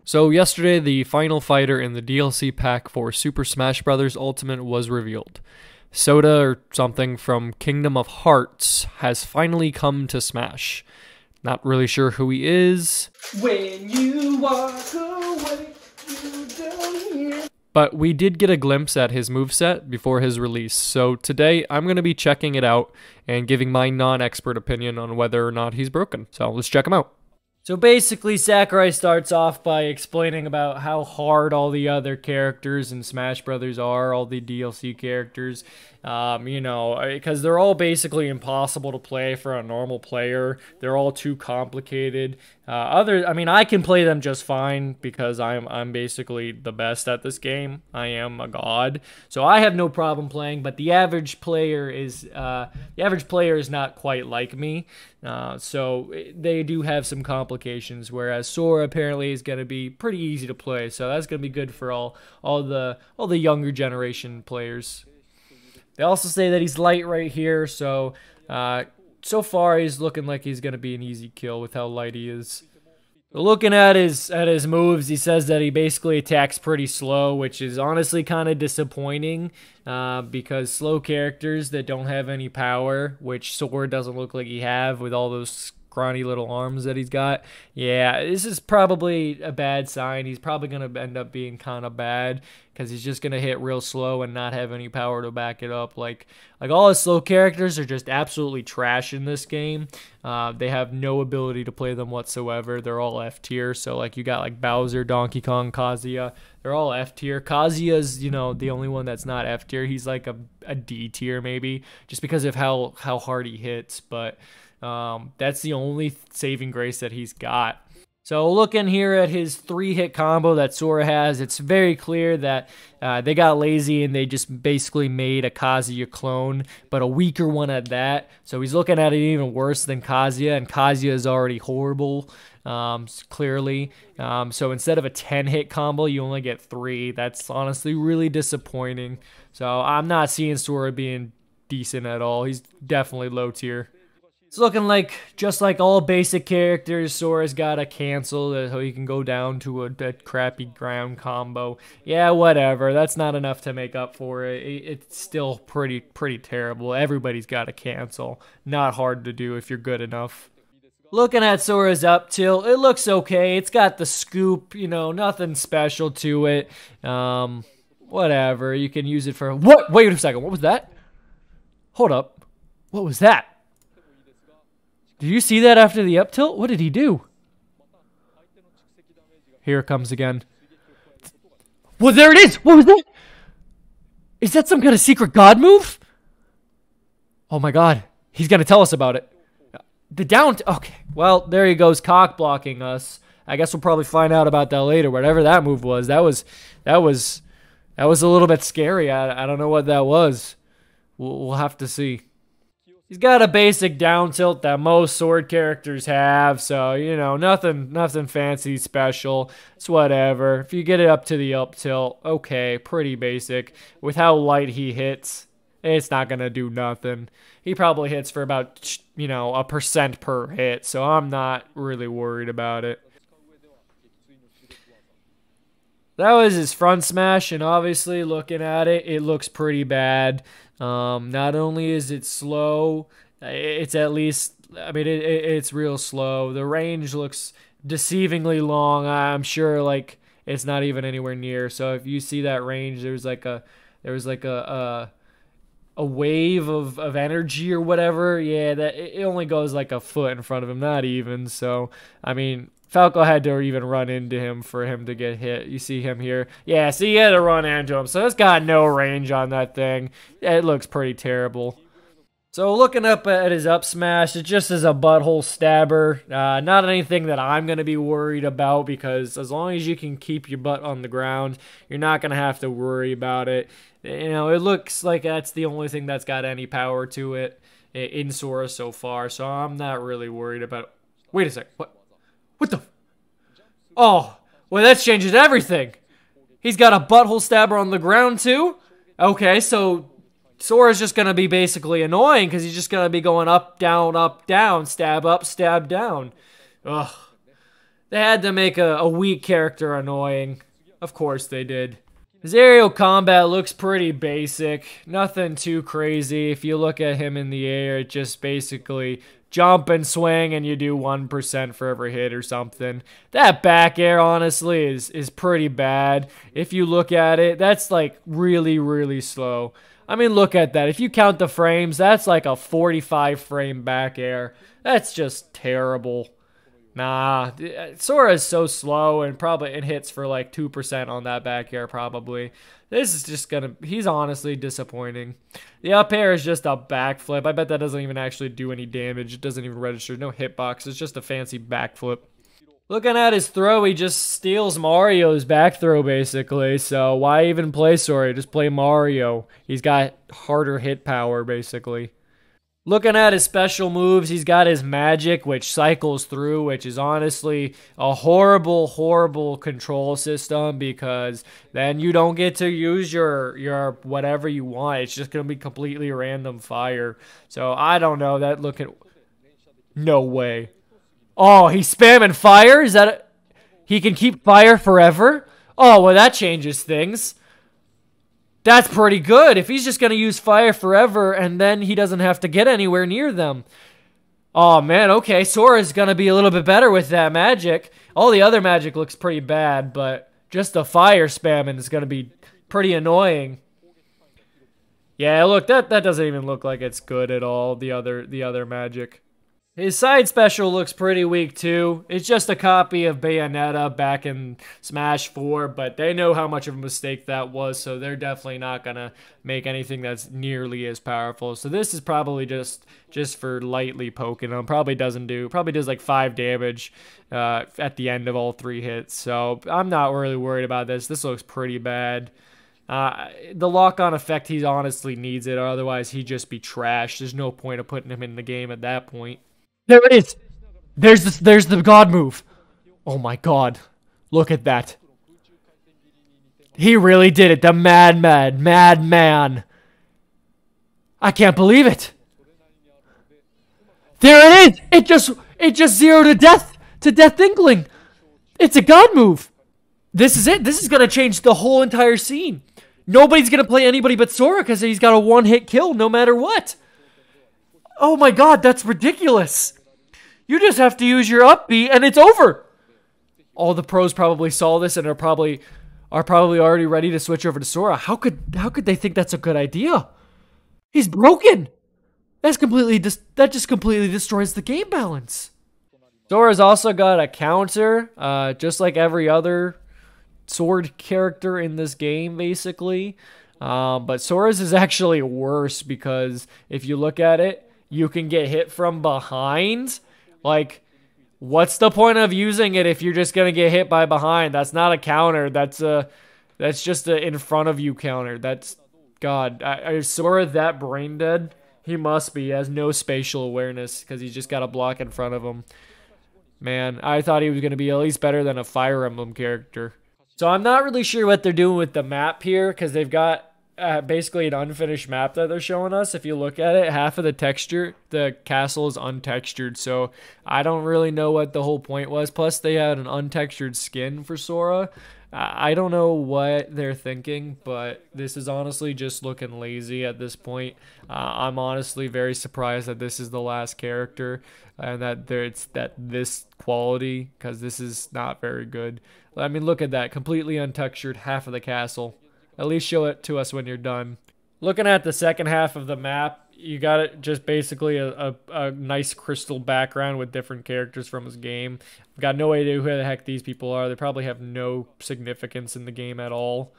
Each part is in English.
So yesterday, the final fighter in the DLC pack for Super Smash Bros. Ultimate was revealed. Soda or something from Kingdom of Hearts has finally come to Smash. Not really sure who he is. When you walk away, you don't hear. But we did get a glimpse at his moveset before his release, so today I'm going to be checking it out and giving my non-expert opinion on whether or not he's broken. So let's check him out. So basically, Sakurai starts off by explaining about how hard all the other characters in Smash Brothers are, all the DLC characters, because they're all basically impossible to play for a normal player. They're all too complicated. I can play them just fine because I'm basically the best at this game. I am a god, so I have no problem playing. But the average player is not quite like me. So they do have some complications, whereas Sora apparently is going to be pretty easy to play, so that's going to be good for all the younger generation players. They also say that he's light right here, so so far he's looking like he's going to be an easy kill with how light he is. Looking at his moves, he says that he basically attacks pretty slow, which is honestly kind of disappointing because slow characters that don't have any power, which Sora doesn't look like he have with all those scrawny little arms that he's got. Yeah, this is probably a bad sign. He's probably going to end up being kind of bad because he's just going to hit real slow and not have any power to back it up. Like all his slow characters are just absolutely trash in this game. They have no ability to play them whatsoever. They're all F tier. So like you got like Bowser, Donkey Kong, Kazuya. They're all F tier. Kazuya's, the only one that's not F tier. He's like a D tier maybe just because of how hard he hits. But that's the only saving grace that he's got. So looking here at his 3-hit combo that Sora has, it's very clear that they got lazy and they just basically made a Kazuya clone, but a weaker one at that. So he's looking at it even worse than Kazuya, and Kazuya is already horrible, clearly. So instead of a 10-hit combo, you only get 3. That's honestly really disappointing. So I'm not seeing Sora being decent at all. He's definitely low tier. It's looking like, just like all basic characters, Sora's got to cancel so he can go down to a crappy ground combo. Yeah, whatever. That's not enough to make up for it. It's still pretty terrible. Everybody's got to cancel. Not hard to do if you're good enough. Looking at Sora's up tilt, it looks okay. It's got the scoop, nothing special to it. Whatever. You can use it for... What? Wait a second. What was that? Hold up. What was that? Did you see that after the up tilt? What did he do? Here it comes again. Well, there it is! What was that? Is that some kind of secret god move? Oh my god. He's gonna tell us about it. The down... Okay. Well, there he goes, cock blocking us. I guess we'll probably find out about that later. Whatever that move was, that was a little bit scary. I don't know what that was. We'll have to see. He's got a basic down tilt that most sword characters have, so, nothing fancy special. It's whatever. If you get it up to the up tilt, okay, pretty basic. With how light he hits, it's not going to do nothing. He probably hits for about, 1% per hit, so I'm not really worried about it. That was his front smash, and obviously, looking at it, it looks pretty bad. Not only is it slow, it's at least, it's real slow. The range looks deceivingly long. I'm sure, it's not even anywhere near. So if you see that range, there was a wave of energy or whatever. Yeah, that it only goes like a foot in front of him, not even. So, Falco had to even run into him for him to get hit. You see him here? Yeah, so he had to run into him. So it's got no range on that thing. It looks pretty terrible. So looking up at his up smash, it just is a butthole stabber. Not anything that I'm going to be worried about because as long as you can keep your butt on the ground, you're not going to have to worry about it. It looks like that's the only thing that's got any power to it in Sora so far. So I'm not really worried about it. Wait a sec. What the? Oh, well, that changes everything. He's got a butthole stabber on the ground, too? Okay, so Sora's just going to be basically annoying because he's just going to be going up, down, stab up, stab down. Ugh. They had to make a weak character annoying. Of course they did. His aerial combat looks pretty basic. Nothing too crazy. If you look at him in the air, it just basically jump and swing and you do 1% for every hit or something. That back air, honestly, is pretty bad. If you look at it, that's like really, really slow. I mean, look at that. If you count the frames, that's like a 45 frame back air. That's just terrible. Nah, Sora is so slow and probably it hits for like 2% on that back air probably. This is just he's honestly disappointing. The up air is just a backflip. I bet that doesn't even actually do any damage. It doesn't even register. No hitbox. It's just a fancy backflip. Looking at his throw, he just steals Mario's back throw basically. So why even play Sora? Just play Mario. He's got harder hit power basically. Looking at his special moves, he's got his magic, which cycles through, which is honestly a horrible, horrible control system because then you don't get to use your whatever you want. It's just going to be completely random fire. So I don't know. No way. Oh, he's spamming fire? Is that he can keep fire forever? Oh, well, that changes things. That's pretty good. If he's just going to use fire forever and then he doesn't have to get anywhere near them. Oh, man, okay. Sora's going to be a little bit better with that magic. All the other magic looks pretty bad, but just the fire spamming is going to be pretty annoying. Yeah, look, that doesn't even look like it's good at all, the other magic. His side special looks pretty weak too. It's just a copy of Bayonetta back in Smash 4, but they know how much of a mistake that was, so they're definitely not gonna make anything that's nearly as powerful. So this is probably just for lightly poking him. Probably does like 5 damage at the end of all 3 hits. So I'm not really worried about this. This looks pretty bad. The lock-on effect, he honestly needs it, or otherwise he'd just be trash. There's no point of putting him in the game at that point. There it is. There's the God move. Oh my God. Look at that. He really did it. The madman. I can't believe it. There it is. It just zeroed to death Inkling. It's a God move. This is it. This is going to change the whole entire scene. Nobody's going to play anybody but Sora because he's got a one-hit kill no matter what. Oh my God, that's ridiculous. You just have to use your up B and it's over. All the pros probably saw this and are probably already ready to switch over to Sora. How could they think that's a good idea? He's broken. That just completely destroys the game balance. Sora's also got a counter, just like every other sword character in this game, basically. But Sora's is actually worse because if you look at it, you can get hit from behind. Like, what's the point of using it if you're just gonna get hit by behind? That's not a counter. That's just a in front of you counter. That's God. Is Sora that brain dead? He must be. He has no spatial awareness because he's just got a block in front of him. Man, I thought he was gonna be at least better than a Fire Emblem character. So I'm not really sure what they're doing with the map here because they've got basically an unfinished map that they're showing us. If you look at it, half of the castle is untextured, so I don't really know what the whole point was. Plus, they had an untextured skin for Sora. I don't know what they're thinking, but this is honestly just looking lazy at this point. I'm honestly very surprised that this is the last character and that it's this quality because this is not very good. I mean, look at that. Completely untextured, half of the castle. At least show it to us when you're done. Looking at the second half of the map, you got it just basically a nice crystal background with different characters from his game. I've got no idea who the heck these people are. They probably have no significance in the game at all.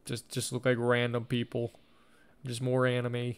Just look like random people. Just more anime.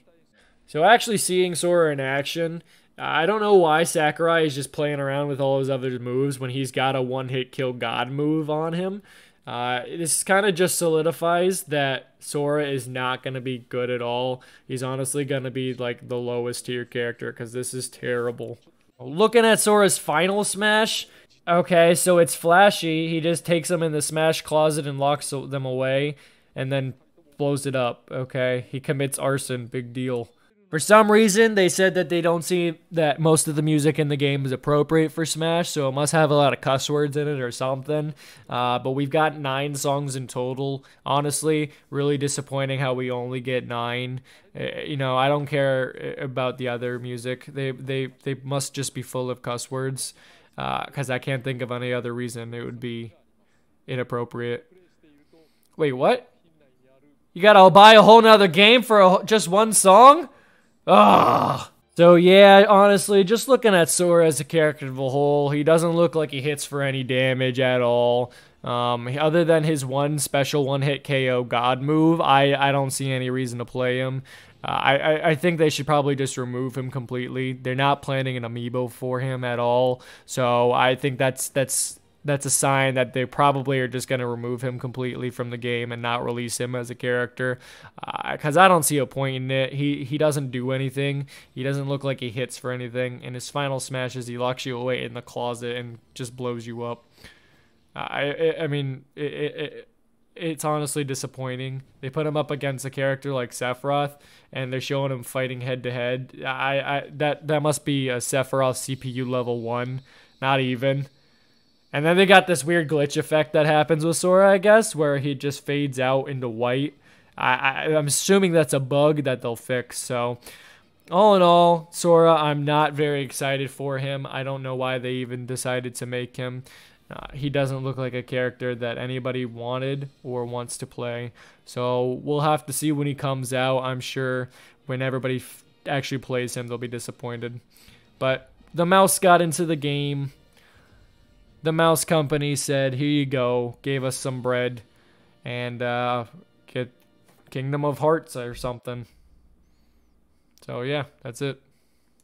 So actually seeing Sora in action, I don't know why Sakurai is just playing around with all his other moves when he's got a one-hit kill God move on him. This kind of just solidifies that Sora is not going to be good at all. He's honestly going to be like the lowest tier character because this is terrible. Looking at Sora's final smash, okay, so it's flashy. He just takes them in the smash closet and locks them away and then blows it up, okay? He commits arson, big deal. For some reason, they said that they don't see that most of the music in the game is appropriate for Smash, so it must have a lot of cuss words in it or something. But we've got 9 songs in total. Honestly, really disappointing how we only get 9. You know, I don't care about the other music. They must just be full of cuss words, because I can't think of any other reason it would be inappropriate. Wait, what? You gotta buy a whole nother game for just one song? Ugh. So yeah, honestly, just looking at Sora as a character of a whole, he doesn't look like he hits for any damage at all. Other than his one special one-hit KO God move, I don't see any reason to play him. I think they should probably just remove him completely. They're not planning an amiibo for him at all, so I think that's a sign that they probably are just going to remove him completely from the game and not release him as a character, because I don't see a point in it. He doesn't do anything. He doesn't look like he hits for anything. In his final smashes, he locks you away in the closet and just blows you up. I mean, it's honestly disappointing. They put him up against a character like Sephiroth, and they're showing him fighting head to head. That must be a Sephiroth CPU level 1, not even. And then they got this weird glitch effect that happens with Sora, I guess, where he just fades out into white. I'm assuming that's a bug that they'll fix. So, all in all, Sora, I'm not very excited for him. I don't know why they even decided to make him. He doesn't look like a character that anybody wanted or wants to play. So, we'll have to see when he comes out. I'm sure when everybody actually plays him, they'll be disappointed. But the mouse got into the game. The mouse company said, here you go, gave us some bread, and get Kingdom of Hearts or something. So yeah, that's it.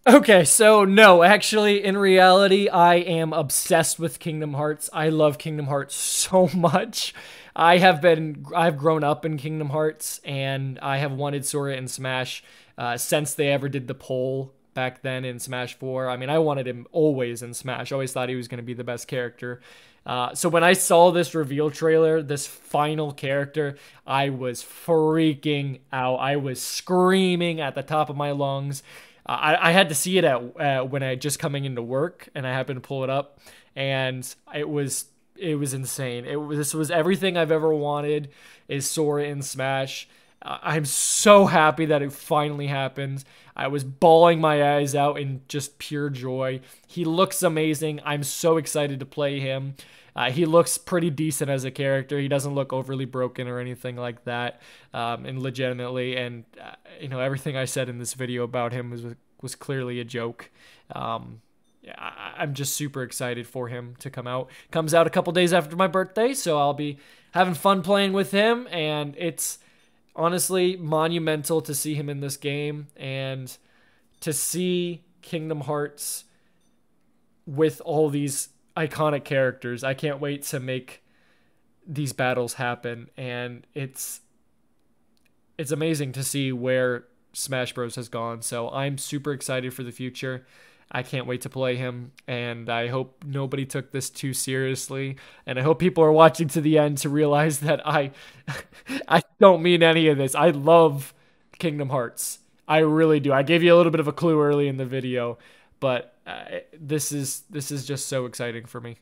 Okay, so no, actually, in reality, I am obsessed with Kingdom Hearts. I love Kingdom Hearts so much. I've grown up in Kingdom Hearts, and I have wanted Sora in Smash since they ever did the poll back then in Smash 4. I mean, I wanted him always in Smash. I always thought he was going to be the best character. So when I saw this reveal trailer, this final character, I was freaking out. I was screaming at the top of my lungs. I had to see it at when I just coming into work, and I happened to pull it up, and it was insane. This was everything I've ever wanted, is Sora in Smash. I'm so happy that it finally happened. I was bawling my eyes out in just pure joy. He looks amazing. I'm so excited to play him. He looks pretty decent as a character. He doesn't look overly broken or anything like that, and legitimately. And you know, everything I said in this video about him was clearly a joke. I'm just super excited for him to come out. Comes out a couple days after my birthday, so I'll be having fun playing with him, and it's honestly monumental to see him in this game and to see Kingdom Hearts with all these iconic characters. I can't wait to make these battles happen, and it's amazing to see where Smash Bros has gone. So I'm super excited for the future. I can't wait to play him, and I hope nobody took this too seriously, and I hope people are watching to the end to realize that I don't mean any of this. I love Kingdom Hearts. I really do. I gave you a little bit of a clue early in the video, but this is just so exciting for me,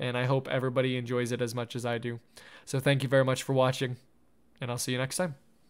and I hope everybody enjoys it as much as I do. So thank you very much for watching, and I'll see you next time.